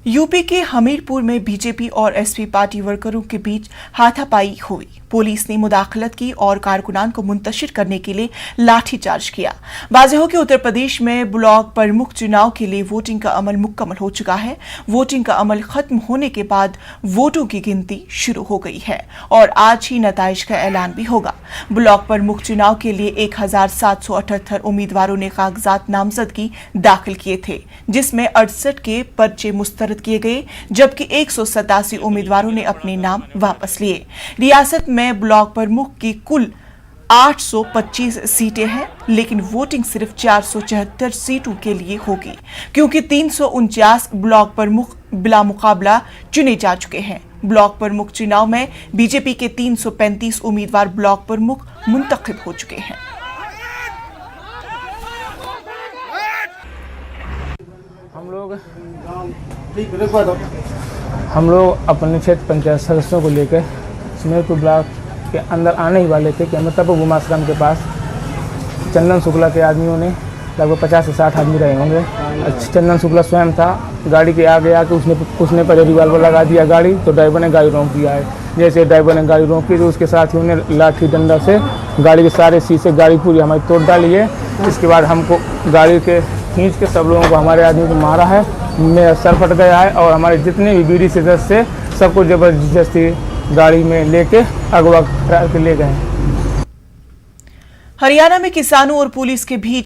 UP के हमीरपुर में BJP और एसपी पार्टी वर्करों के बीच हाथापाई हुई। पुलिस ने मुदाखलत की और कारकुनान को मुंतशिर करने के लिए लाठीचार्ज किया। वाज़ेह हो कि उत्तर प्रदेश में ब्लॉक प्रमुख चुनाव के लिए वोटिंग का अमल मुकम्मल हो चुका है। वोटिंग का अमल खत्म होने के बाद वोटों की गिनती शुरू हो गई है और आज ही नताइज का ऐलान भी होगा। ब्लॉक प्रमुख चुनाव के लिए 1778 उम्मीदवारों ने कागजात नामजदगी दाखिल किए थे, जिसमें 68 के पर्चे मुस्तरद किए गए, जबकि 187 उम्मीदवारों ने अपने नाम वापस लिए। रियासत में ब्लॉक प्रमुख की कुल 825 सीटें हैं, लेकिन वोटिंग सिर्फ 474 सीटों के लिए होगी, क्योंकि 349 ब्लॉक प्रमुख बिला मुकाबला चुने जा चुके हैं। ब्लॉक प्रमुख चुनाव में बीजेपी के 335 उम्मीदवार ब्लॉक प्रमुख मुंतखब हो चुके हैं। हम लोग अपने क्षेत्र पंचायत सदस्यों को लेकर हमीरपुर ब्लॉक के अंदर आने ही वाले थे कि अमृतपुर गुमाश्रम के पास चंदन शुक्ला के आदमियों ने लगभग 50 से 60 आदमी रहे होंगे। चंदन शुक्ला स्वयं था, गाड़ी के आगे आके उसने पहले रिवाल्वर लगा दिया गाड़ी, तो ड्राइवर ने गाड़ी रोक दिया है। जैसे ड्राइवर ने गाड़ी रोकी तो उसके साथियों ने लाठी डंडा से गाड़ी के सारे शीशे, गाड़ी पूरी हमारी तोड़ डाली है। इसके बाद हमको गाड़ी के खींच के सब लोगों को, हमारे आदमी को मारा है, मेरा सर फट गया है और हमारे जितने भी बीडी सदस्य सबको जबरदस्ती गाड़ी में लेके अगवा करा के ले गए। हरियाणा में किसानों और पुलिस के बीच